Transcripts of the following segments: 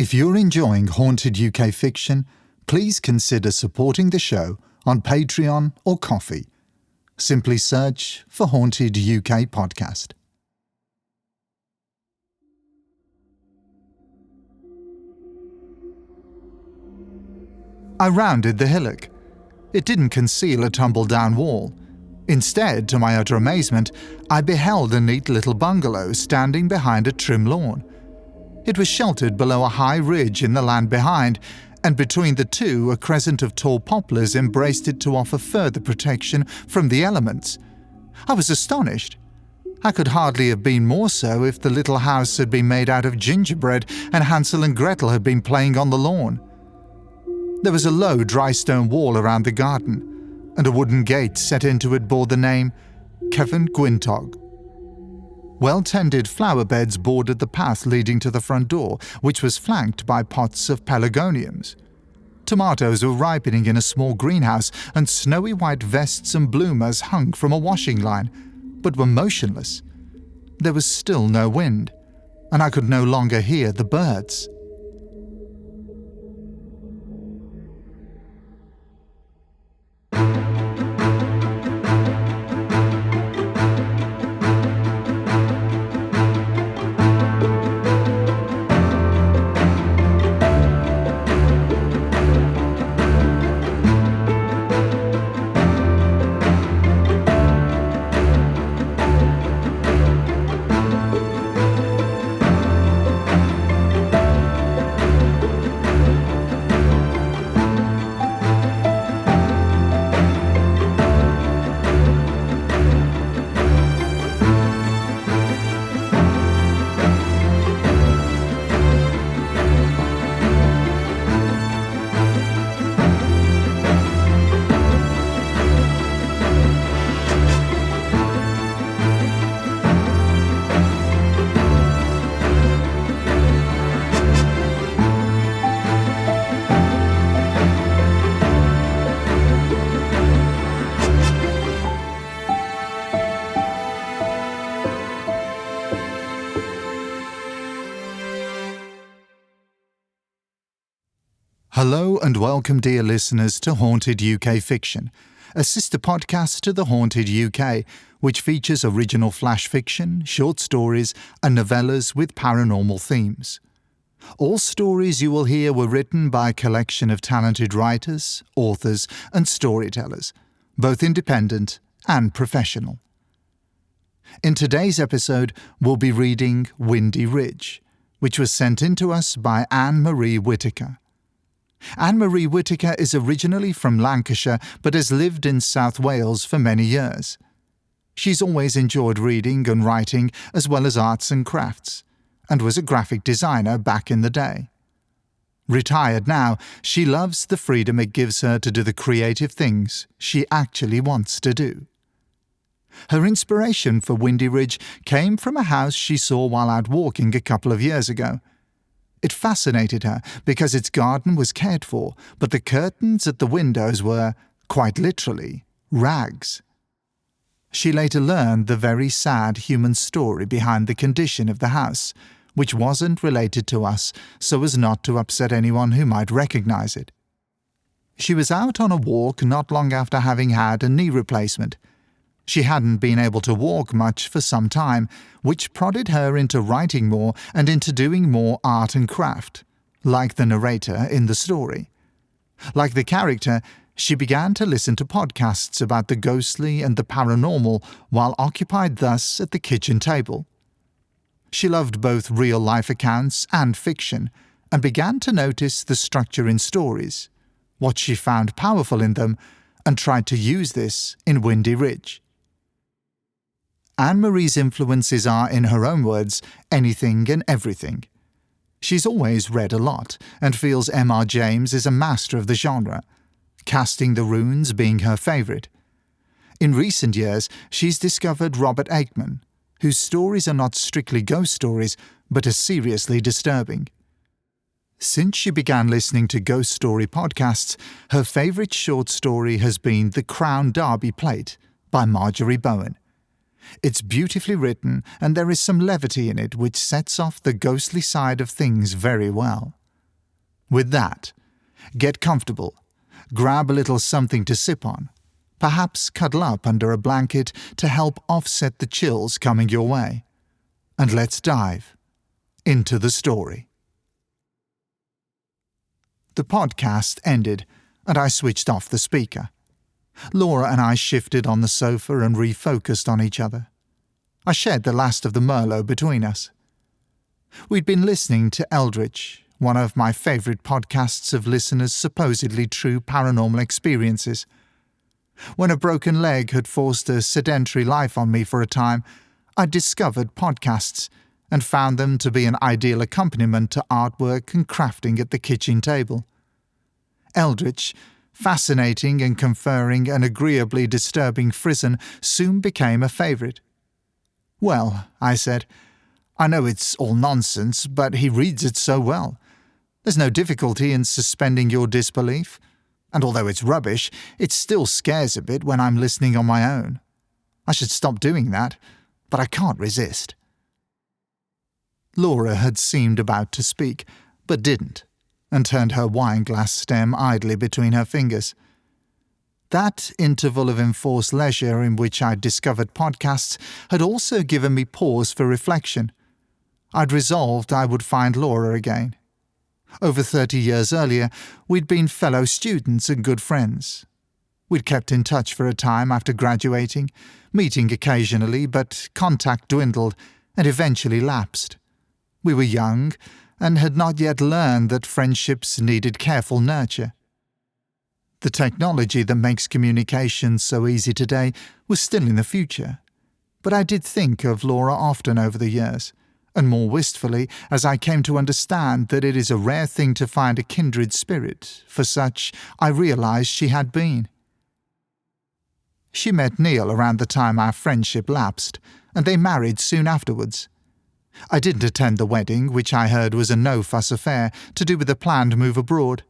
If you're enjoying haunted UK fiction, please consider supporting the show on Patreon or Ko-fi. Simply search for Haunted UK Podcast. I rounded the hillock. It didn't conceal a tumble-down wall. Instead, to my utter amazement, I beheld a neat little bungalow standing behind a trim lawn. It was sheltered below a high ridge in the land behind, and between the two a crescent of tall poplars embraced it to offer further protection from the elements. I was astonished. I could hardly have been more so if the little house had been made out of gingerbread and Hansel and Gretel had been playing on the lawn. There was a low drystone wall around the garden, and a wooden gate set into it bore the name Cefn Gwyntog. Well-tended flower beds bordered the path leading to the front door, which was flanked by pots of pelargoniums. Tomatoes were ripening in a small greenhouse, and snowy white vests and bloomers hung from a washing line, but were motionless. There was still no wind, and I could no longer hear the birds. Hello and welcome, dear listeners, to Haunted UK Fiction, a sister podcast to The Haunted UK, which features original flash fiction, short stories, and novellas with paranormal themes. All stories you will hear were written by a collection of talented writers, authors, and storytellers, both independent and professional. In today's episode, we'll be reading Windy Ridge, which was sent in to us by Anne Marie Whittaker. Anne Marie Whittaker is originally from Lancashire but has lived in South Wales for many years. She's always enjoyed reading and writing as well as arts and crafts, and was a graphic designer back in the day. Retired now, she loves the freedom it gives her to do the creative things she actually wants to do. Her inspiration for Windy Ridge came from a house she saw while out walking a couple of years ago. It fascinated her because its garden was cared for, but the curtains at the windows were, quite literally, rags. She later learned the very sad human story behind the condition of the house, which wasn't related to us so as not to upset anyone who might recognize it. She was out on a walk not long after having had a knee replacement. She hadn't been able to walk much for some time, which prodded her into writing more and into doing more art and craft, like the narrator in the story. Like the character, she began to listen to podcasts about the ghostly and the paranormal while occupied thus at the kitchen table. She loved both real-life accounts and fiction, and began to notice the structure in stories, what she found powerful in them, and tried to use this in Windy Ridge. Anne Marie's influences are, in her own words, anything and everything. She's always read a lot, and feels M.R. James is a master of the genre, Casting the Runes being her favourite. In recent years, she's discovered Robert Aikman, whose stories are not strictly ghost stories, but are seriously disturbing. Since she began listening to ghost story podcasts, her favourite short story has been The Crown Derby Plate by Marjorie Bowen. It's beautifully written, and there is some levity in it which sets off the ghostly side of things very well. With that, get comfortable, grab a little something to sip on, perhaps cuddle up under a blanket to help offset the chills coming your way, and let's dive into the story. The podcast ended, and I switched off the speaker. Laura and I shifted on the sofa and refocused on each other. I shared the last of the Merlot between us. We'd been listening to Eldritch, one of my favourite podcasts of listeners' supposedly true paranormal experiences. When a broken leg had forced a sedentary life on me for a time, I discovered podcasts and found them to be an ideal accompaniment to artwork and crafting at the kitchen table. Eldritch, fascinating and conferring an agreeably disturbing frisson, soon became a favourite. "Well," I said, "I know it's all nonsense, but he reads it so well. There's no difficulty in suspending your disbelief, and although it's rubbish, it still scares a bit when I'm listening on my own. I should stop doing that, but I can't resist." Laura had seemed about to speak, but didn't, and turned her wine-glass stem idly between her fingers. That interval of enforced leisure in which I'd discovered podcasts had also given me pause for reflection. I'd resolved I would find Laura again. Over 30 years earlier, we'd been fellow students and good friends. We'd kept in touch for a time after graduating, meeting occasionally, but contact dwindled and eventually lapsed. We were young and had not yet learned that friendships needed careful nurture. The technology that makes communication so easy today was still in the future, but I did think of Laura often over the years, and more wistfully as I came to understand that it is a rare thing to find a kindred spirit, for such I realized she had been. She met Neil around the time our friendship lapsed, and they married soon afterwards. I didn't attend the wedding, which I heard was a no-fuss affair to do with a planned move abroad.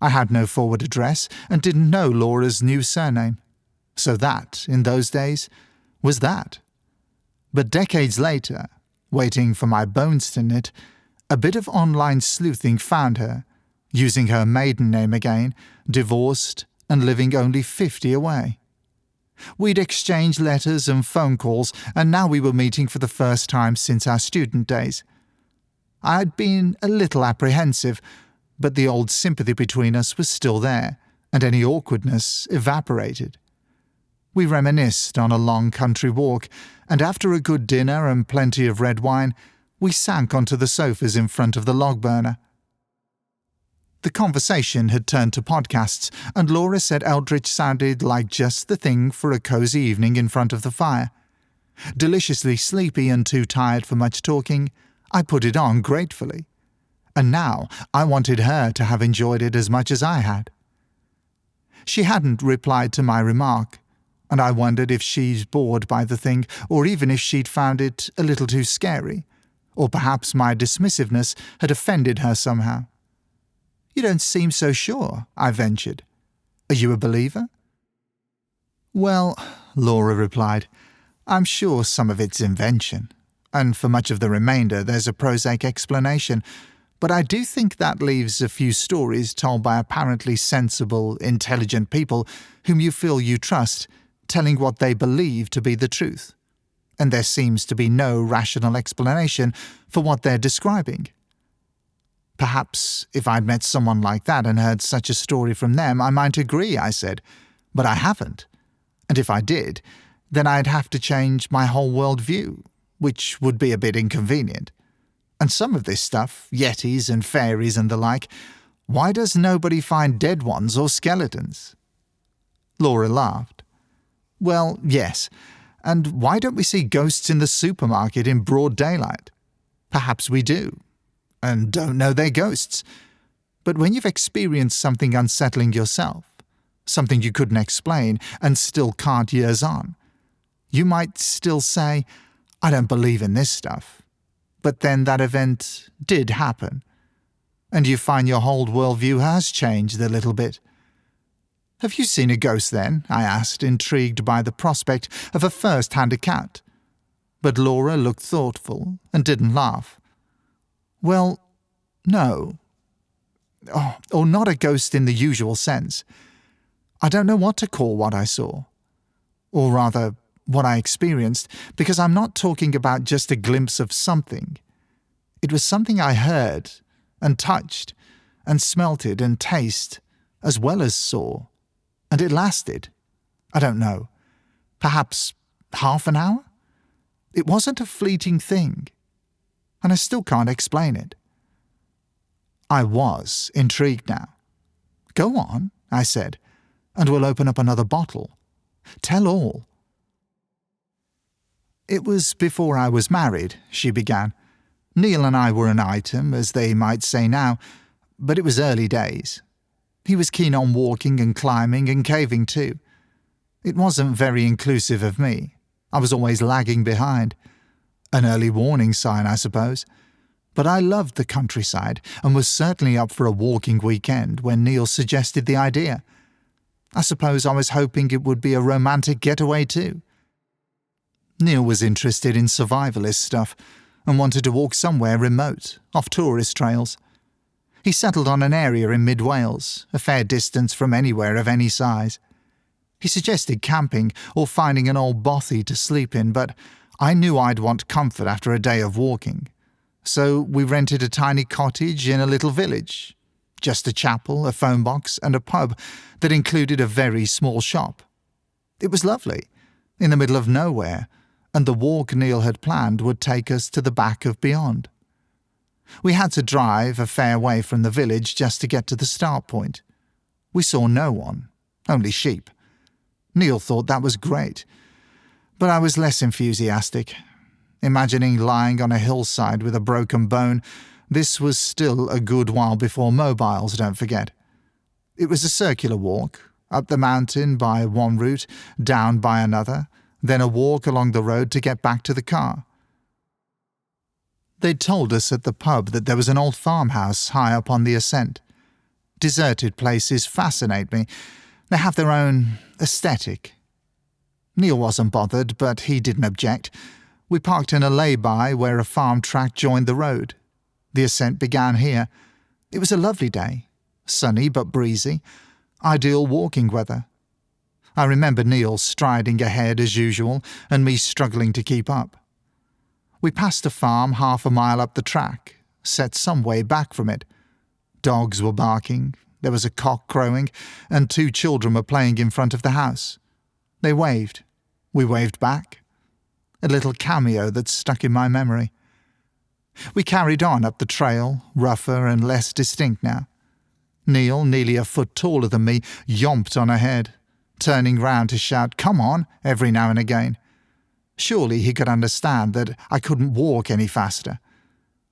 I had no forward address and didn't know Laura's new surname. So that, in those days, was that. But decades later, waiting for my bones to knit, a bit of online sleuthing found her, using her maiden name again, divorced and living only 50 away. We'd exchanged letters and phone calls, and now we were meeting for the first time since our student days. I had been a little apprehensive, but the old sympathy between us was still there, and any awkwardness evaporated. We reminisced on a long country walk, and after a good dinner and plenty of red wine, we sank onto the sofas in front of the log burner. The conversation had turned to podcasts, and Laura said Eldritch sounded like just the thing for a cosy evening in front of the fire. Deliciously sleepy and too tired for much talking, I put it on gratefully. And now I wanted her to have enjoyed it as much as I had. She hadn't replied to my remark, and I wondered if she's bored by the thing, or even if she'd found it a little too scary, or perhaps my dismissiveness had offended her somehow. "You don't seem so sure," I ventured. "Are you a believer?" "Well," Laura replied, "I'm sure some of it's invention, and for much of the remainder there's a prosaic explanation, but I do think that leaves a few stories told by apparently sensible, intelligent people whom you feel you trust, telling what they believe to be the truth, and there seems to be no rational explanation for what they're describing. Perhaps if I'd met someone like that and heard such a story from them, I might agree," I said, "but I haven't. And if I did, then I'd have to change my whole world view, which would be a bit inconvenient. And some of this stuff, yetis and fairies and the like, why does nobody find dead ones or skeletons?" Laura laughed. "Well, yes, and why don't we see ghosts in the supermarket in broad daylight? Perhaps we do, and don't know they're ghosts. But when you've experienced something unsettling yourself, something you couldn't explain and still can't years on, you might still say, 'I don't believe in this stuff.' But then that event did happen, and you find your whole worldview has changed a little bit." "Have you seen a ghost then?" I asked, intrigued by the prospect of a first-hand account. But Laura looked thoughtful and didn't laugh. "Well, no. or not a ghost in the usual sense. I don't know what to call what I saw. Or rather, what I experienced, because I'm not talking about just a glimpse of something. It was something I heard, and touched, and smelt it and tasted, as well as saw. And it lasted, I don't know, perhaps half an hour? It wasn't a fleeting thing, and I still can't explain it. I was intrigued now. "Go on," I said, "and we'll open up another bottle. Tell all." "It was before I was married," she began. "Neil and I were an item, as they might say now, but it was early days. He was keen on walking and climbing and caving too. It wasn't very inclusive of me. I was always lagging behind. An early warning sign, I suppose. But I loved the countryside and was certainly up for a walking weekend when Neil suggested the idea. I suppose I was hoping it would be a romantic getaway too. Neil was interested in survivalist stuff and wanted to walk somewhere remote, off tourist trails. He settled on an area in mid-Wales, a fair distance from anywhere of any size. He suggested camping or finding an old bothy to sleep in, but I knew I'd want comfort after a day of walking. So we rented a tiny cottage in a little village. Just a chapel, a phone box, and a pub that included a very small shop. It was lovely, in the middle of nowhere, and the walk Neil had planned would take us to the back of beyond. We had to drive a fair way from the village just to get to the start point. We saw no one, only sheep. Neil thought that was great, but I was less enthusiastic. Imagining lying on a hillside with a broken bone, this was still a good while before mobiles, don't forget. It was a circular walk, up the mountain by one route, down by another, then a walk along the road to get back to the car. They'd told us at the pub that there was an old farmhouse high up on the ascent. Deserted places fascinate me. They have their own aesthetic. Neil wasn't bothered, but he didn't object. We parked in a lay-by where a farm track joined the road. The ascent began here. It was a lovely day, sunny but breezy, ideal walking weather. I remember Neil striding ahead as usual and me struggling to keep up. We passed a farm half a mile up the track, set some way back from it. Dogs were barking, there was a cock crowing, and 2 children were playing in front of the house. They waved. We waved back. A little cameo that stuck in my memory. We carried on up the trail, rougher and less distinct now. Neil, nearly a foot taller than me, yomped on ahead, turning round to shout, "Come on," every now and again. Surely he could understand that I couldn't walk any faster.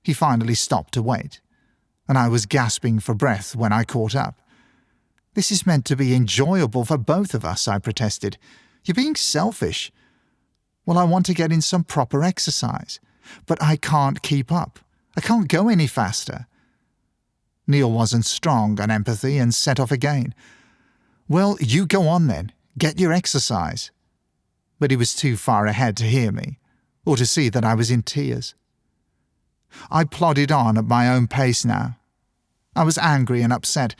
He finally stopped to wait, and I was gasping for breath when I caught up. "This is meant to be enjoyable for both of us," I protested. "You're being selfish." "Well, I want to get in some proper exercise, but I can't keep up. I can't go any faster." Neil wasn't strong on empathy and set off again. "Well, you go on then. Get your exercise." But he was too far ahead to hear me, or to see that I was in tears. I plodded on at my own pace now. I was angry and upset,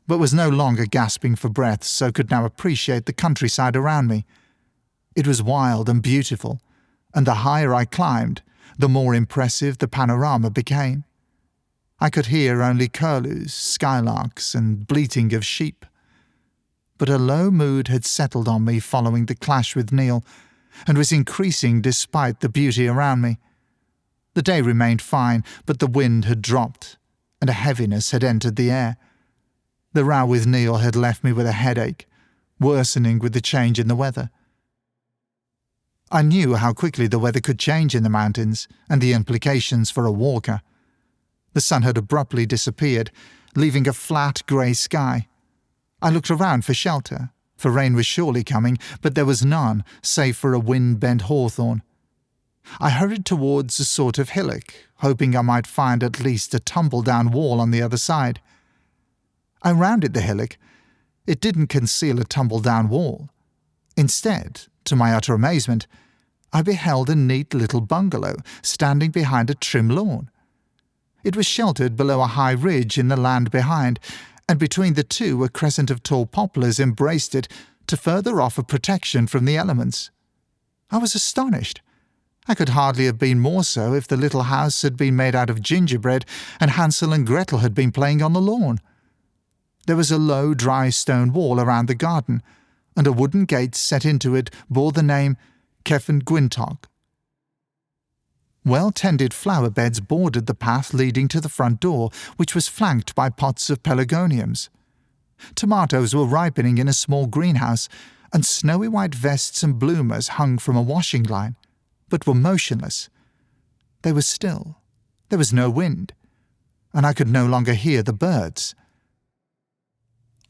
but was no longer gasping for breath, so could now appreciate the countryside around me. It was wild and beautiful, and the higher I climbed, the more impressive the panorama became. I could hear only curlews, skylarks, and bleating of sheep. But a low mood had settled on me following the clash with Neil, and was increasing despite the beauty around me. The day remained fine, but the wind had dropped, and a heaviness had entered the air. The row with Neil had left me with a headache, worsening with the change in the weather. I knew how quickly the weather could change in the mountains, and the implications for a walker. The sun had abruptly disappeared, leaving a flat grey sky. I looked around for shelter, for rain was surely coming, but there was none, save for a wind-bent hawthorn. I hurried towards a sort of hillock, hoping I might find at least a tumbledown wall on the other side. I rounded the hillock. It didn't conceal a tumbledown wall. Instead, to my utter amazement, I beheld a neat little bungalow standing behind a trim lawn. It was sheltered below a high ridge in the land behind, and between the two a crescent of tall poplars embraced it to further offer protection from the elements. I was astonished. I could hardly have been more so if the little house had been made out of gingerbread and Hansel and Gretel had been playing on the lawn. There was a low, dry stone wall around the garden, and a wooden gate set into it bore the name Cefn Gwyntog. Well-tended flower beds bordered the path leading to the front door, which was flanked by pots of pelargoniums. Tomatoes were ripening in a small greenhouse, and snowy white vests and bloomers hung from a washing line, but were motionless. They were still. There was no wind, and I could no longer hear the birds.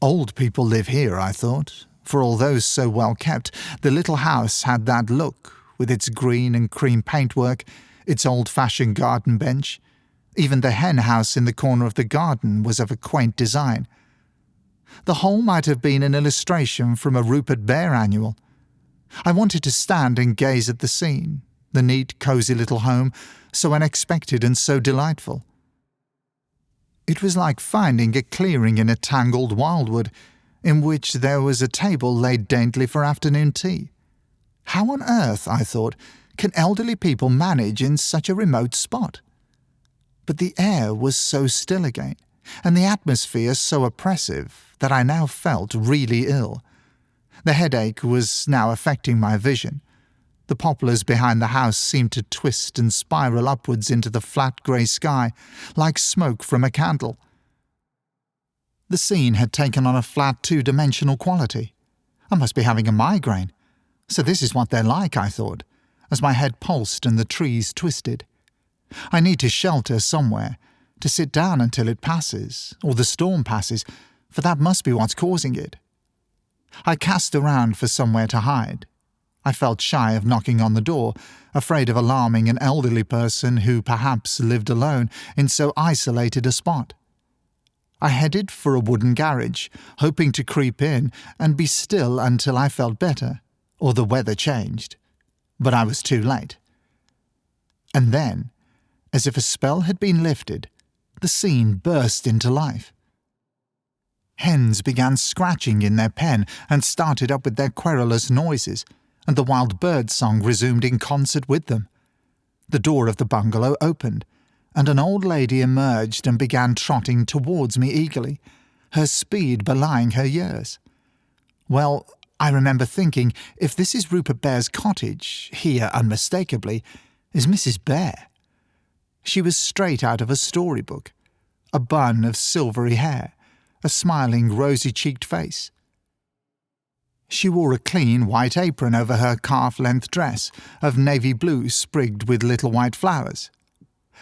Old people live here, I thought, for although so well kept, the little house had that look, with its green and cream paintwork, its old-fashioned garden bench. Even the hen house in the corner of the garden was of a quaint design. The whole might have been an illustration from a Rupert Bear annual. I wanted to stand and gaze at the scene, the neat, cosy little home, so unexpected and so delightful. It was like finding a clearing in a tangled wildwood, in which there was a table laid daintily for afternoon tea. How on earth, I thought, can elderly people manage in such a remote spot? But the air was so still again, and the atmosphere so oppressive, that I now felt really ill. The headache was now affecting my vision. The poplars behind the house seemed to twist and spiral upwards into the flat grey sky, like smoke from a candle. The scene had taken on a flat two-dimensional quality. I must be having a migraine. So this is what they're like, I thought, as my head pulsed and the trees twisted. I need to shelter somewhere, to sit down until it passes, or the storm passes, for that must be what's causing it. I cast around for somewhere to hide. I felt shy of knocking on the door, afraid of alarming an elderly person who perhaps lived alone in so isolated a spot. I headed for a wooden garage, hoping to creep in and be still until I felt better, or the weather changed. But I was too late. And then, as if a spell had been lifted, the scene burst into life. Hens began scratching in their pen and started up with their querulous noises, and the wild bird song resumed in concert with them. The door of the bungalow opened, and an old lady emerged and began trotting towards me eagerly, her speed belying her years. Well, I remember thinking, if this is Rupert Bear's cottage, here, unmistakably, is Mrs. Bear. She was straight out of a storybook, a bun of silvery hair, a smiling, rosy-cheeked face. She wore a clean white apron over her calf-length dress of navy blue sprigged with little white flowers.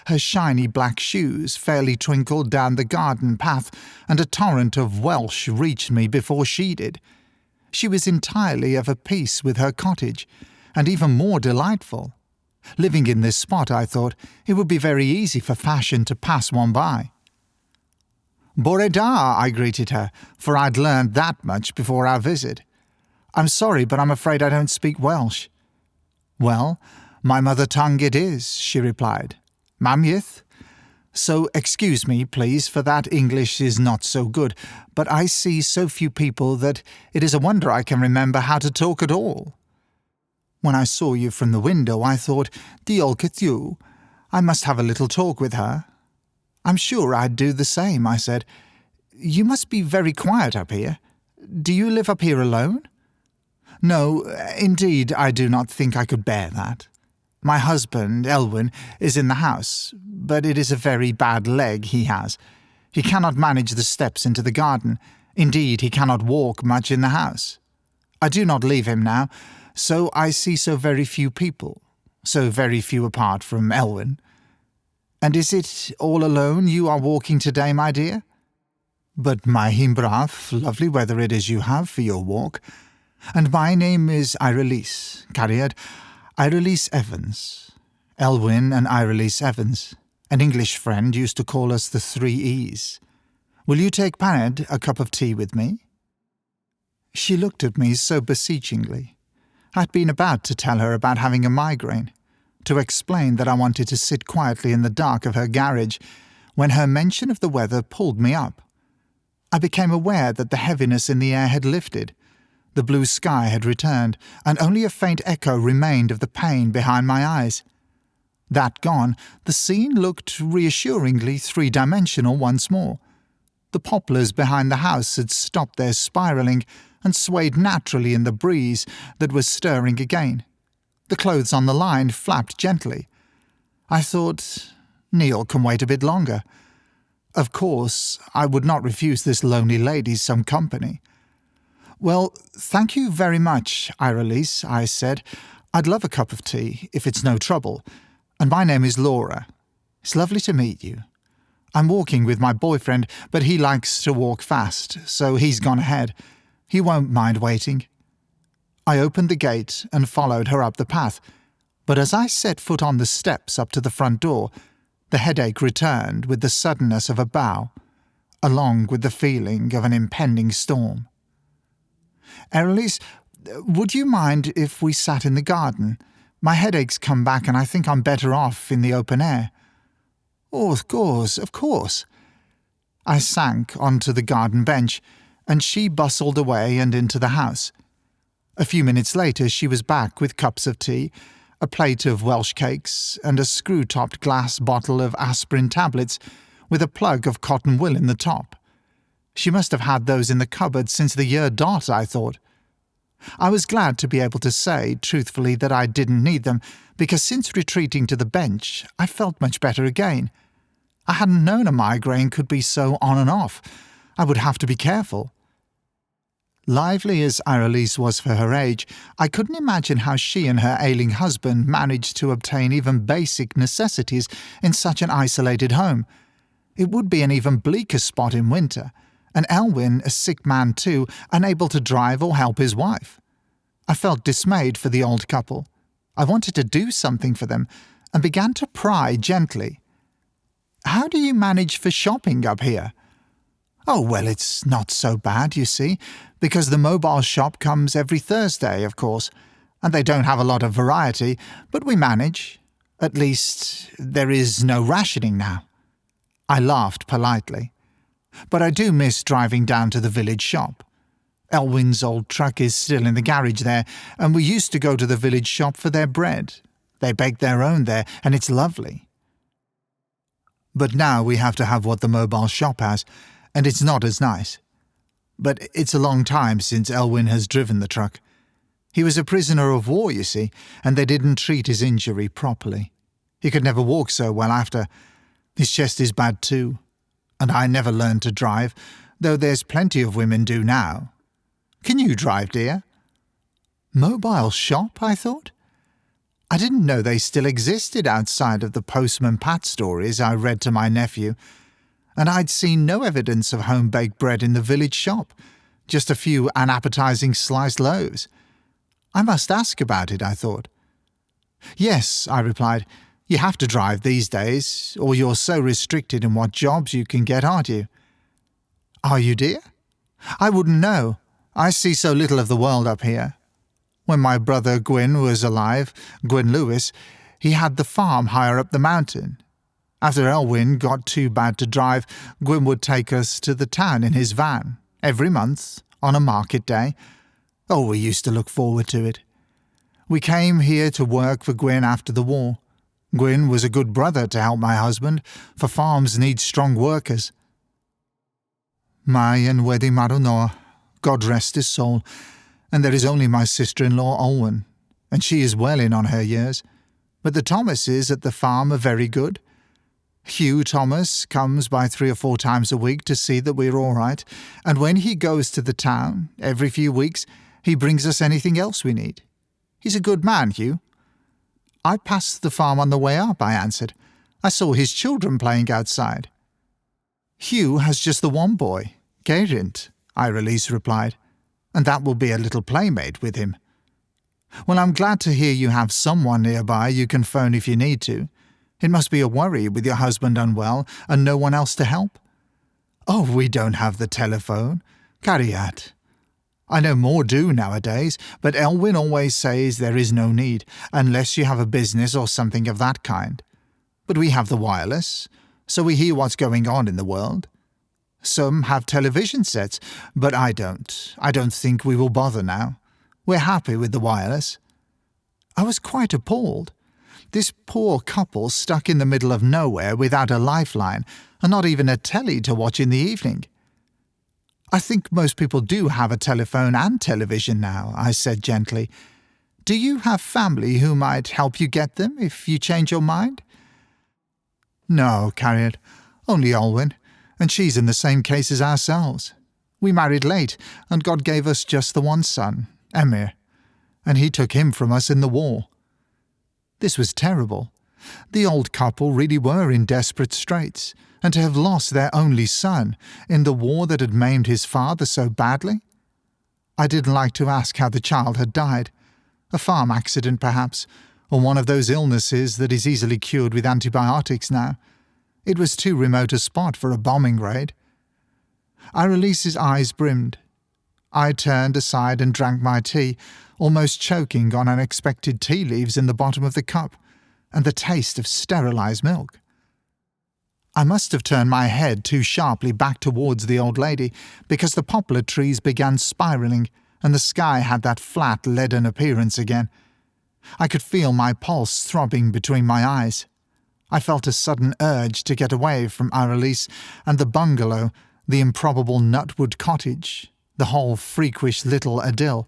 Her shiny black shoes fairly twinkled down the garden path, and a torrent of Welsh reached me before she did. She was entirely of a piece with her cottage, and even more delightful. Living in this spot, I thought, it would be very easy for fashion to pass one by. "Bore da," I greeted her, for I'd learned that much before our visit. "I'm sorry, but I'm afraid I don't speak Welsh." "Well, my mother tongue it is," she replied. "Mamyth? So excuse me, please, for that English is not so good, but I see so few people that it is a wonder I can remember how to talk at all. When I saw you from the window, I thought, diolch at you, I must have a little talk with her." "I'm sure I'd do the same," I said. "You must be very quiet up here. Do you live up here alone?" "No, indeed, I do not think I could bear that. My husband, Elwyn, is in the house, but it is a very bad leg he has. He cannot manage the steps into the garden. Indeed, he cannot walk much in the house. I do not leave him now, so I see so very few people, so very few apart from Elwyn. And is it all alone you are walking today, my dear?" "But my himbrav, lovely weather it is you have for your walk. And my name is Irelise, Cariad, Irelise Evans. Elwyn and Irelise Evans. An English friend used to call us the 3 E's. Will you take Paned a cup of tea with me?" She looked at me so beseechingly. I'd been about to tell her about having a migraine, to explain that I wanted to sit quietly in the dark of her garage, when her mention of the weather pulled me up. I became aware that the heaviness in the air had lifted. The blue sky had returned, and only a faint echo remained of the pain behind my eyes. That gone, the scene looked reassuringly three-dimensional once more. The poplars behind the house had stopped their spiralling and swayed naturally in the breeze that was stirring again. The clothes on the line flapped gently. I thought, Neil can wait a bit longer. Of course, I would not refuse this lonely lady some company. "Well, thank you very much, Irelise," I said. "I'd love a cup of tea, if it's no trouble. And my name is Laura. It's lovely to meet you. I'm walking with my boyfriend, but he likes to walk fast, so he's gone ahead. He won't mind waiting." I opened the gate and followed her up the path, but as I set foot on the steps up to the front door, the headache returned with the suddenness of a bow, along with the feeling of an impending storm. "Irelise, would you mind if we sat in the garden? My headache's come back and I think I'm better off in the open air." "Oh, of course." I sank onto the garden bench, and she bustled away and into the house. A few minutes later she was back with cups of tea, a plate of Welsh cakes, and a screw-topped glass bottle of aspirin tablets with a plug of cotton wool in the top. She must have had those in the cupboard since the year dot, I thought. I was glad to be able to say, truthfully, that I didn't need them, because since retreating to the bench, I felt much better again. I hadn't known a migraine could be so on and off. I would have to be careful. Lively as Irelise was for her age, I couldn't imagine how she and her ailing husband managed to obtain even basic necessities in such an isolated home. It would be an even bleaker spot in winter, and Elwyn, a sick man too, unable to drive or help his wife. I felt dismayed for the old couple. I wanted to do something for them, and began to pry gently. "How do you manage for shopping up here?" "Oh, well, it's not so bad, you see, because the mobile shop comes every Thursday, of course, and they don't have a lot of variety, but we manage. At least, there is no rationing now." I laughed politely. "But I do miss driving down to the village shop. Elwyn's old truck is still in the garage there, and we used to go to the village shop for their bread. They bake their own there, and it's lovely. But now we have to have what the mobile shop has, and it's not as nice. But it's a long time since Elwyn has driven the truck. He was a prisoner of war, you see, and they didn't treat his injury properly. He could never walk so well after. His chest is bad too. And I never learned to drive, though there's plenty of women do now. Can you drive, dear?" Mobile shop, I thought. I didn't know they still existed outside of the Postman Pat stories I read to my nephew, and I'd seen no evidence of home-baked bread in the village shop, just a few unappetizing sliced loaves. I must ask about it, I thought. "Yes," I replied, "you have to drive these days, or you're so restricted in what jobs you can get, aren't you?" "Are you, dear?" "I wouldn't know. I see so little of the world up here. When my brother Gwyn was alive, Gwyn Lewis, he had the farm higher up the mountain. After Elwyn got too bad to drive, Gwyn would take us to the town in his van, every month, on a market day. Oh, we used to look forward to it. We came here to work for Gwyn after the war. Gwyn was a good brother to help my husband, for farms need strong workers." Mae yn wedi marw nawr, God rest his soul, and there is only my sister-in-law Olwen, and she is well in on her years. But the Thomases at the farm are very good. Hugh Thomas comes by 3 or 4 times a week to see that we're all right, and when he goes to the town, every few weeks, he brings us anything else we need. He's a good man, Hugh. "I passed the farm on the way up," I answered. "I saw his children playing outside." "Hugh has just the one boy, Geraint," Irelise replied, "and that will be a little playmate with him." "Well, I'm glad to hear you have someone nearby you can phone if you need to. It must be a worry with your husband unwell and no one else to help." "Oh, we don't have the telephone. Cariad. I know more do nowadays, but Elwyn always says there is no need, unless you have a business or something of that kind. But we have the wireless, so we hear what's going on in the world. Some have television sets, but I don't. I don't think we will bother now. We're happy with the wireless." I was quite appalled. This poor couple stuck in the middle of nowhere without a lifeline, and not even a telly to watch in the evening. "I think most people do have a telephone and television now," I said gently. "Do you have family who might help you get them if you change your mind?" "No, Carriot, only Olwen, and she's in the same case as ourselves. We married late, and God gave us just the one son, Emir, and he took him from us in the war." This was terrible. The old couple really were in desperate straits, and to have lost their only son in the war that had maimed his father so badly. I didn't like to ask how the child had died. A farm accident, perhaps, or one of those illnesses that is easily cured with antibiotics now. It was too remote a spot for a bombing raid. Irelise's eyes brimmed. I turned aside and drank my tea, almost choking on unexpected tea leaves in the bottom of the cup, and the taste of sterilized milk. I must have turned my head too sharply back towards the old lady, because the poplar trees began spiralling, and the sky had that flat, leaden appearance again. I could feel my pulse throbbing between my eyes. I felt a sudden urge to get away from Irelise and the bungalow, the improbable Nutwood cottage, the whole freakish little idyll,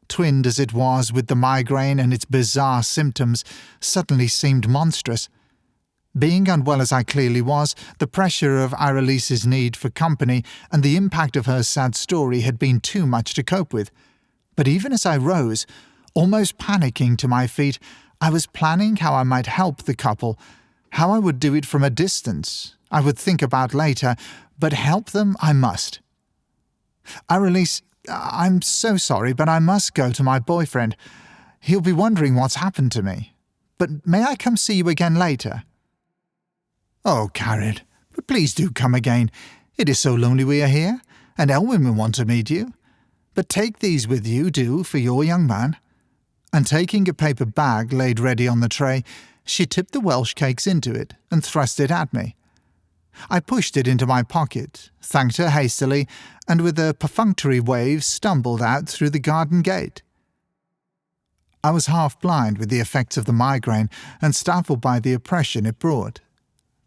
twinned as it was with the migraine and its bizarre symptoms, suddenly seemed monstrous. Being unwell as I clearly was, the pressure of Irelise's need for company and the impact of her sad story had been too much to cope with. But even as I rose, almost panicking to my feet, I was planning how I might help the couple, how I would do it from a distance, I would think about later, but help them I must. "Irelise, I'm so sorry, but I must go to my boyfriend. He'll be wondering what's happened to me. But may I come see you again later?" "Oh, Carriot, but please do come again. It is so lonely we are here, and Elwyn will want to meet you. But take these with you, do, for your young man." And taking a paper bag laid ready on the tray, she tipped the Welsh cakes into it and thrust it at me. I pushed it into my pocket, thanked her hastily, and with a perfunctory wave stumbled out through the garden gate. I was half-blind with the effects of the migraine and stifled by the oppression it brought.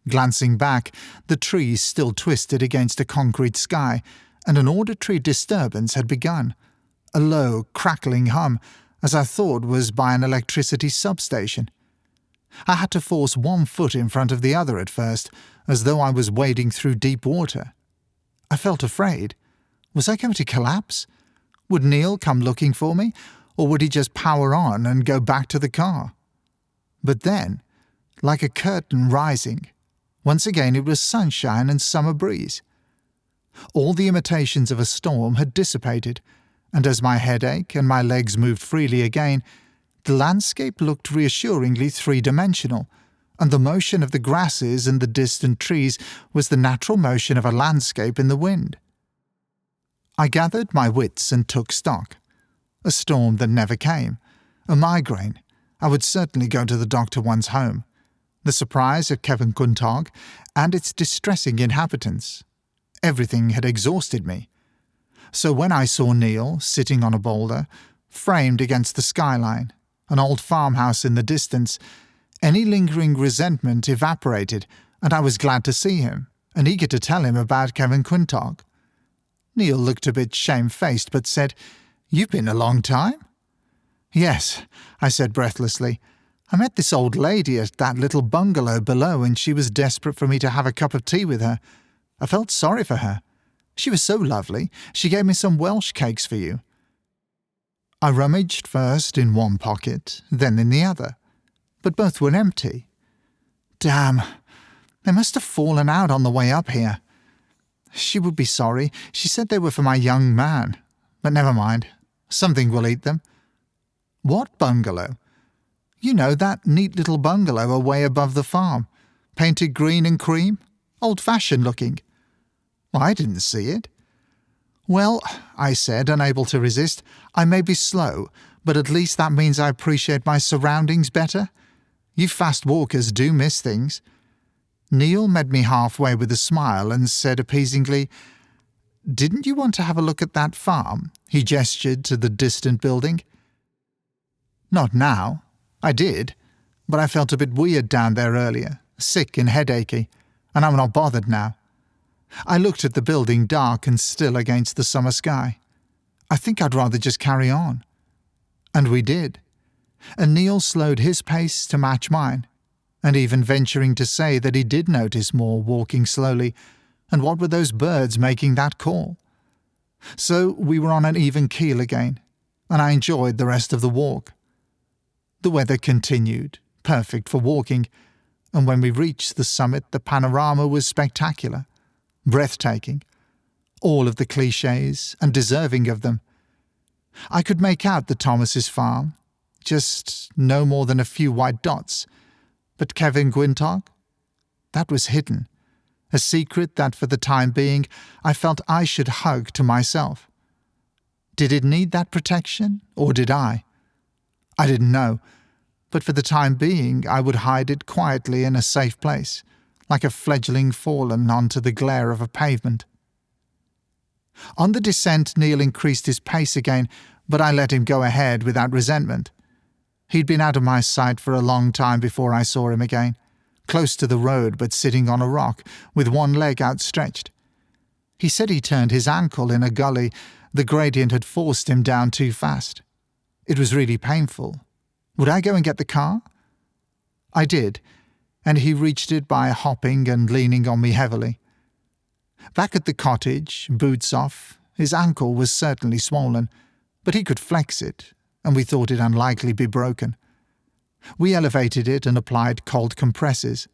Glancing back, the trees still twisted against a concrete sky, and an auditory disturbance had begun, a low, crackling hum, as I thought was by an electricity substation. I had to force one foot in front of the other at first, as though I was wading through deep water. I felt afraid. Was I going to collapse? Would Neil come looking for me, or would he just power on and go back to the car? But then, like a curtain rising, once again it was sunshine and summer breeze. All the imitations of a storm had dissipated, and as my headache and my legs moved freely again, the landscape looked reassuringly three-dimensional, and the motion of the grasses and the distant trees was the natural motion of a landscape in the wind. I gathered my wits and took stock. A storm that never came. A migraine. I would certainly go to the doctor once home. The surprise of Cefn Gwyntog and its distressing inhabitants. Everything had exhausted me. So when I saw Neil sitting on a boulder, framed against the skyline, an old farmhouse in the distance, any lingering resentment evaporated, and I was glad to see him, and eager to tell him about Cefn Gwyntog. Neil looked a bit shamefaced, but said, "You've been a long time?" "Yes," I said breathlessly. "I met this old lady at that little bungalow below, and she was desperate for me to have a cup of tea with her. I felt sorry for her. She was so lovely. She gave me some Welsh cakes for you." I rummaged first in one pocket, then in the other, but both were empty. Damn, they must have fallen out on the way up here. She would be sorry. She said they were for my young man. But never mind. Something will eat them. "What bungalow?" "You know, that neat little bungalow away above the farm. Painted green and cream. Old-fashioned looking." "I didn't see it." "Well," I said, unable to resist, "I may be slow, but at least that means I appreciate my surroundings better. You fast walkers do miss things." Neil met me halfway with a smile and said appeasingly, "Didn't you want to have a look at that farm?" He gestured to the distant building. "Not now. I did, but I felt a bit weird down there earlier, sick and headachy, and I'm not bothered now." I looked at the building dark and still against the summer sky. "I think I'd rather just carry on." And we did. And Neil slowed his pace to match mine, and even venturing to say that he did notice more walking slowly, and what were those birds making that call? So we were on an even keel again, and I enjoyed the rest of the walk. The weather continued, perfect for walking, and when we reached the summit the panorama was spectacular, breathtaking, all of the clichés and deserving of them. I could make out the Thomas's farm, just no more than a few white dots, but Cefn Gwyntog? That was hidden, a secret that for the time being I felt I should hug to myself. Did it need that protection, or did I? I didn't know, but for the time being I would hide it quietly in a safe place, like a fledgling fallen onto the glare of a pavement. On the descent Neil increased his pace again, but I let him go ahead without resentment. He'd been out of my sight for a long time before I saw him again, close to the road but sitting on a rock, with one leg outstretched. He said he turned his ankle in a gully. The gradient had forced him down too fast. It was really painful. Would I go and get the car? I did, and he reached it by hopping and leaning on me heavily. Back at the cottage, boots off, his ankle was certainly swollen, but he could flex it, and we thought it unlikely be broken. We elevated it and applied cold compresses.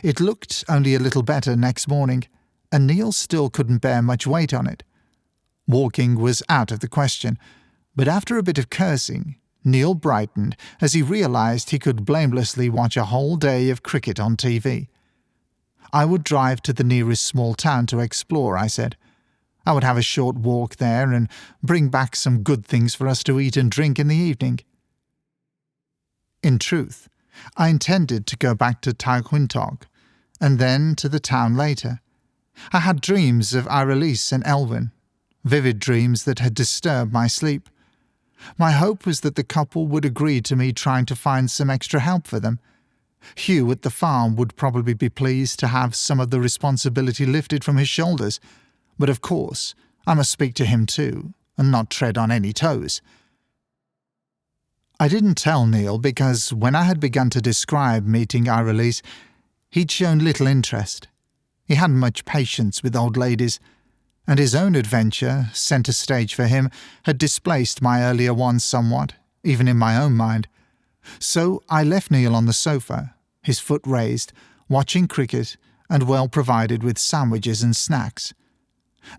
It looked only a little better next morning, and Neil still couldn't bear much weight on it. Walking was out of the question, but after a bit of cursing, Neil brightened as he realised he could blamelessly watch a whole day of cricket on TV. I would drive to the nearest small town to explore, I said. I would have a short walk there and bring back some good things for us to eat and drink in the evening. In truth, I intended to go back to Cefn Gwyntog, and then to the town later. I had dreams of Irelis and Elwyn, vivid dreams that had disturbed my sleep. My hope was that the couple would agree to me trying to find some extra help for them. Hugh at the farm would probably be pleased to have some of the responsibility lifted from his shoulders, but of course I must speak to him too, and not tread on any toes. I didn't tell Neil because when I had begun to describe meeting Irelis, he'd shown little interest. He hadn't much patience with old ladies, and his own adventure, centre stage for him, had displaced my earlier ones somewhat, even in my own mind. So I left Neil on the sofa, his foot raised, watching cricket and well provided with sandwiches and snacks.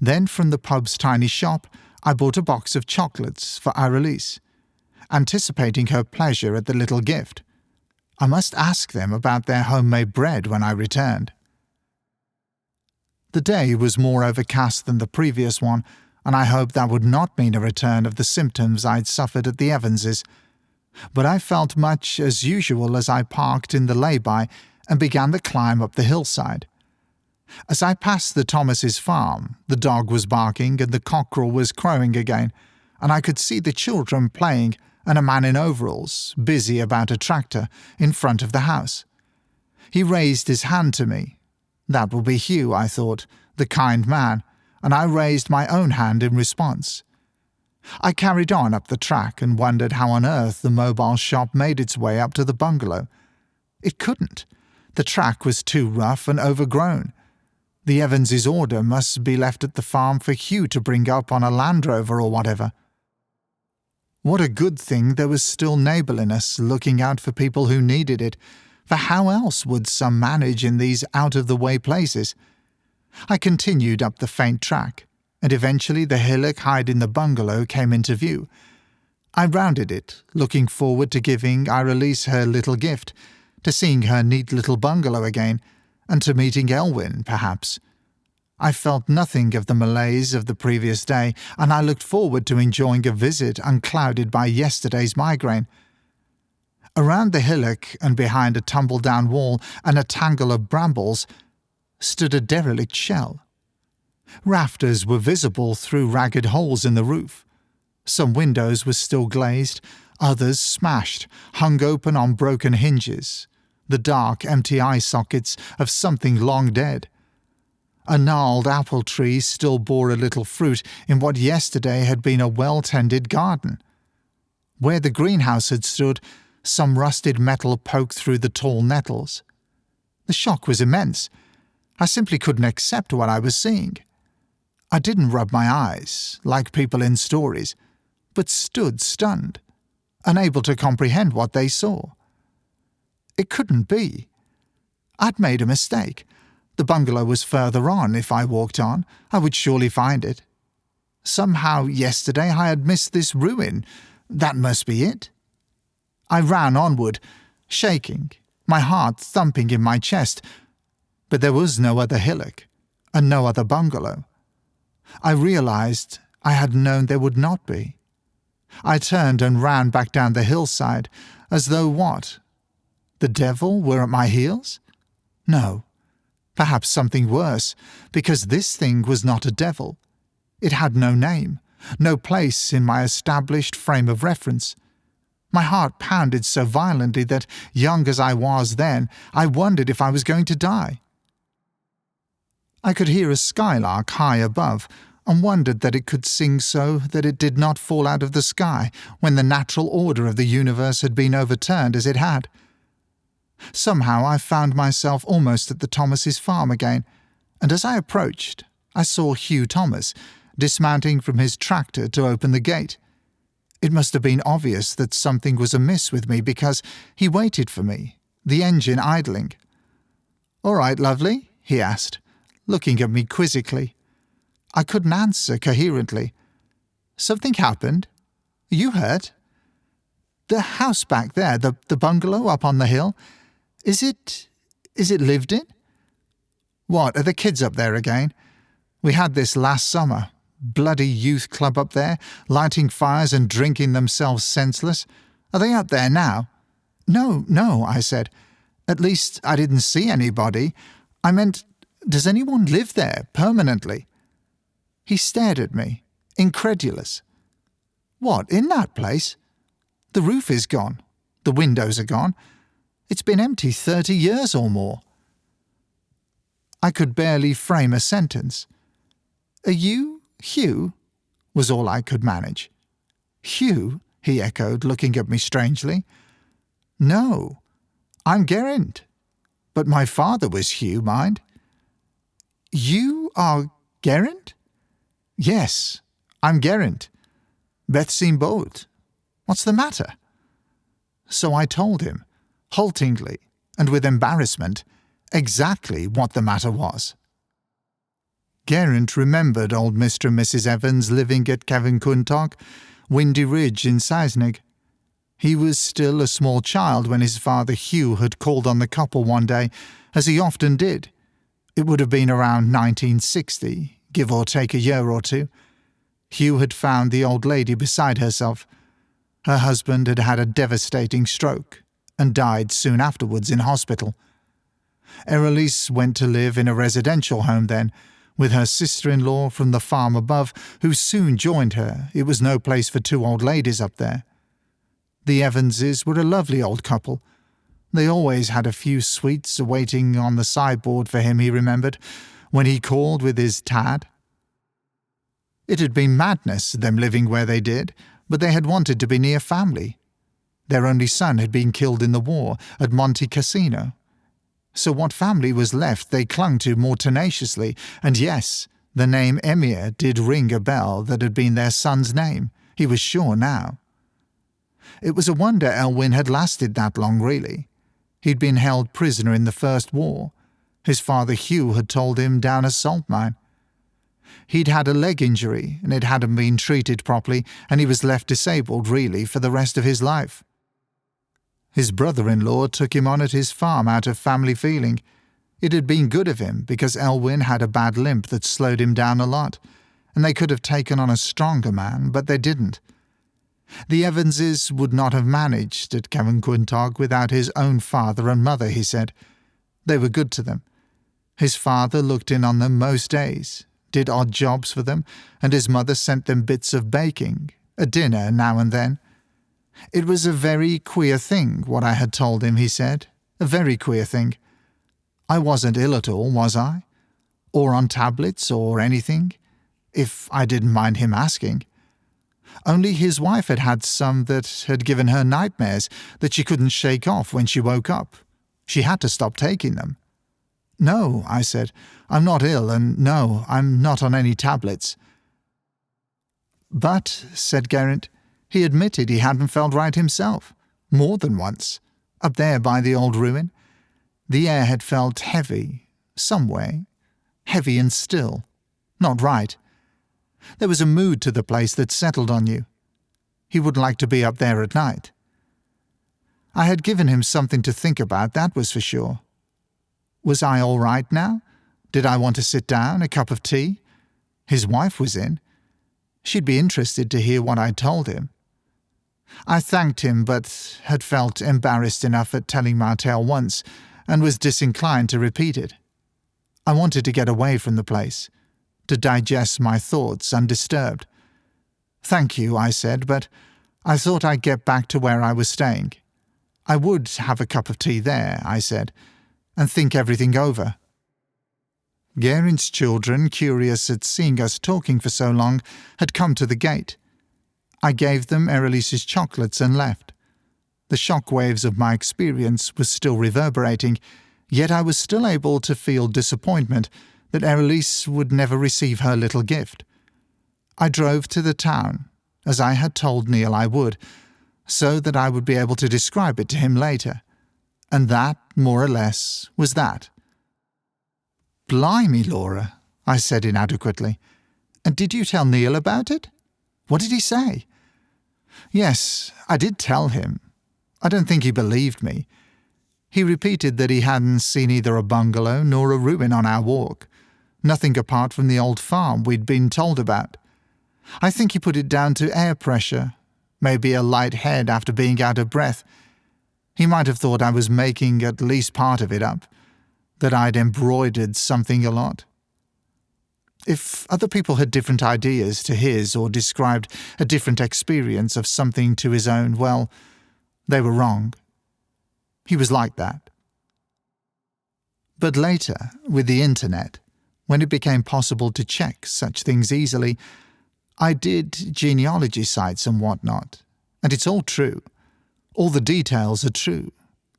Then from the pub's tiny shop I bought a box of chocolates for Irelis, anticipating her pleasure at the little gift. I must ask them about their homemade bread when I returned. The day was more overcast than the previous one, and I hoped that would not mean a return of the symptoms I'd suffered at the Evanses. But I felt much as usual as I parked in the lay-by and began the climb up the hillside. As I passed the Thomas's farm, the dog was barking and the cockerel was crowing again, and I could see the children playing and a man in overalls, busy about a tractor, in front of the house. He raised his hand to me. That will be Hugh, I thought, the kind man, and I raised my own hand in response. I carried on up the track and wondered how on earth the mobile shop made its way up to the bungalow. It couldn't. The track was too rough and overgrown. The Evanses' order must be left at the farm for Hugh to bring up on a Land Rover or whatever. What a good thing there was still neighbourliness looking out for people who needed it, for how else would some manage in these out-of-the-way places? I continued up the faint track, and eventually the hillock hiding the bungalow came into view. I rounded it, looking forward to giving Irelis her little gift, to seeing her neat little bungalow again, and to meeting Elwyn, perhaps. I felt nothing of the malaise of the previous day, and I looked forward to enjoying a visit unclouded by yesterday's migraine. Around the hillock and behind a tumbledown wall and a tangle of brambles stood a derelict shell. Rafters were visible through ragged holes in the roof. Some windows were still glazed, others smashed, hung open on broken hinges, the dark, empty eye sockets of something long dead. A gnarled apple tree still bore a little fruit in what yesterday had been a well-tended garden. Where the greenhouse had stood, some rusted metal poked through the tall nettles. The shock was immense. I simply couldn't accept what I was seeing. I didn't rub my eyes, like people in stories, but stood stunned, unable to comprehend what they saw. It couldn't be. I'd made a mistake. The bungalow was further on. If I walked on, I would surely find it. Somehow yesterday I had missed this ruin. That must be it. I ran onward, shaking, my heart thumping in my chest, but there was no other hillock, and no other bungalow. I realized I had known there would not be. I turned and ran back down the hillside, as though what? The devil were at my heels? No, perhaps something worse, because this thing was not a devil. It had no name, no place in my established frame of reference. My heart pounded so violently that, young as I was then, I wondered if I was going to die. I could hear a skylark high above, and wondered that it could sing so that it did not fall out of the sky when the natural order of the universe had been overturned as it had. Somehow I found myself almost at the Thomases' farm again, and as I approached, I saw Hugh Thomas dismounting from his tractor to open the gate. It must have been obvious that something was amiss with me because he waited for me, the engine idling. "All right, lovely?" he asked, looking at me quizzically. I couldn't answer coherently. "Something happened? Are you hurt?" "The house back there, the bungalow up on the hill, is it lived in?" "What, are the kids up there again? We had this last summer. Bloody youth club up there, lighting fires and drinking themselves senseless. Are they up there now?" No, I said. "At least I didn't see anybody. I meant, does anyone live there permanently?" He stared at me, incredulous. "What, in that place? The roof is gone. The windows are gone. It's been empty 30 years or more." I could barely frame a sentence. "Are you Hugh?" was all I could manage. "Hugh?" he echoed, looking at me strangely. "No, I'm Geraint. But my father was Hugh, mind." "You are Geraint?" "Yes, I'm Geraint. Bethseen Bolt. What's the matter?" So I told him, haltingly and with embarrassment, exactly what the matter was. Geraint remembered old Mr. and Mrs. Evans living at Cefn Gwyntog, Windy Ridge in Saesnig. He was still a small child when his father Hugh had called on the couple one day, as he often did. It would have been around 1960, give or take a year or two. Hugh had found the old lady beside herself. Her husband had had a devastating stroke and died soon afterwards in hospital. Erilise went to live in a residential home then, with her sister-in-law from the farm above, who soon joined her. It was no place for two old ladies up there. The Evanses were a lovely old couple. They always had a few sweets awaiting on the sideboard for him, he remembered, when he called with his tad. It had been madness, them living where they did, but they had wanted to be near family. Their only son had been killed in the war at Monte Cassino. So what family was left they clung to more tenaciously, and yes, the name Emir did ring a bell that had been their son's name, he was sure now. It was a wonder Elwyn had lasted that long, really. He'd been held prisoner in the First War. His father Hugh had told him down a salt mine. He'd had a leg injury, and it hadn't been treated properly, and he was left disabled, really, for the rest of his life. His brother-in-law took him on at his farm out of family feeling. It had been good of him, because Elwyn had a bad limp that slowed him down a lot, and they could have taken on a stronger man, but they didn't. The Evanses would not have managed at Cefn Gwyntog without his own father and mother, he said. They were good to them. His father looked in on them most days, did odd jobs for them, and his mother sent them bits of baking, a dinner now and then. It was a very queer thing, what I had told him, he said. A very queer thing. I wasn't ill at all, was I? Or on tablets or anything, if I didn't mind him asking. Only his wife had had some that had given her nightmares that she couldn't shake off when she woke up. She had to stop taking them. No, I said, I'm not ill, and no, I'm not on any tablets. But, said Geraint, he admitted he hadn't felt right himself, more than once, up there by the old ruin. The air had felt heavy, some way, heavy and still, not right. There was a mood to the place that settled on you. He would like to be up there at night. I had given him something to think about, that was for sure. Was I all right now? Did I want to sit down, a cup of tea? His wife was in. She'd be interested to hear what I'd told him. I thanked him, but had felt embarrassed enough at telling my tale once, and was disinclined to repeat it. I wanted to get away from the place, to digest my thoughts undisturbed. Thank you, I said, but I thought I'd get back to where I was staying. I would have a cup of tea there, I said, and think everything over. Geraint's children, curious at seeing us talking for so long, had come to the gate. I gave them Erelise's chocolates and left. The shock waves of my experience were still reverberating, yet I was still able to feel disappointment that Erelise would never receive her little gift. I drove to the town, as I had told Neil I would, so that I would be able to describe it to him later. And that, more or less, was that. Blimey, Laura, I said inadequately. And did you tell Neil about it? What did he say? Yes, I did tell him. I don't think he believed me. He repeated that he hadn't seen either a bungalow nor a ruin on our walk, nothing apart from the old farm we'd been told about. I think he put it down to air pressure, maybe a light head after being out of breath. He might have thought I was making at least part of it up, that I'd embroidered something a lot. If other people had different ideas to his or described a different experience of something to his own, well, they were wrong. He was like that. But later, with the internet, when it became possible to check such things easily, I did genealogy sites and whatnot, and it's all true. All the details are true.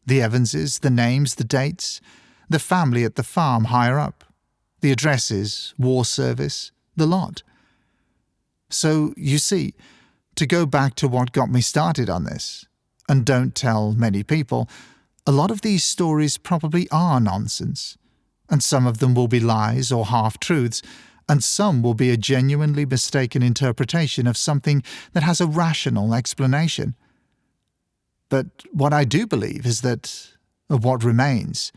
The Evanses, the names, the dates, the family at the farm higher up, the addresses, war service, the lot. So, you see, to go back to what got me started on this, and don't tell many people, a lot of these stories probably are nonsense, and some of them will be lies or half-truths, and some will be a genuinely mistaken interpretation of something that has a rational explanation. But what I do believe is that, of what remains,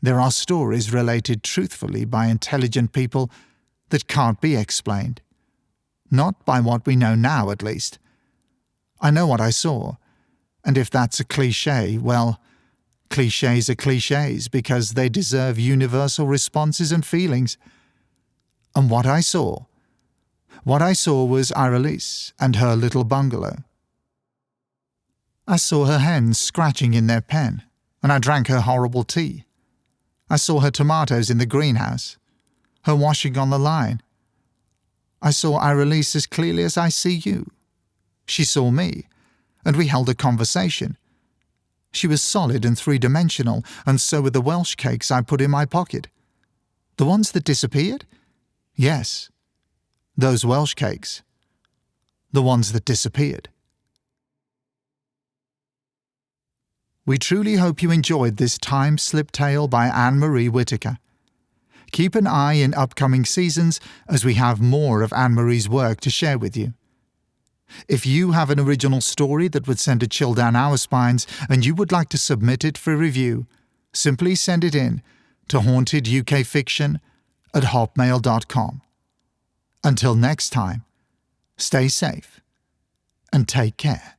there are stories related truthfully by intelligent people that can't be explained. Not by what we know now, at least. I know what I saw, and if that's a cliché, well, clichés are clichés because they deserve universal responses and feelings. And what I saw was Erelise and her little bungalow. I saw her hens scratching in their pen, and I drank her horrible tea. I saw her tomatoes in the greenhouse, her washing on the line. I saw Erelise as clearly as I see you. She saw me, and we held a conversation. She was solid and three-dimensional, and so were the Welsh cakes I put in my pocket. The ones that disappeared? Yes, those Welsh cakes. The ones that disappeared. We truly hope you enjoyed this time-slip tale by Anne Marie Whittaker. Keep an eye in upcoming seasons as we have more of Anne Marie's work to share with you. If you have an original story that would send a chill down our spines and you would like to submit it for review, simply send it in to hauntedukfiction@hotmail.com. Until next time, stay safe and take care.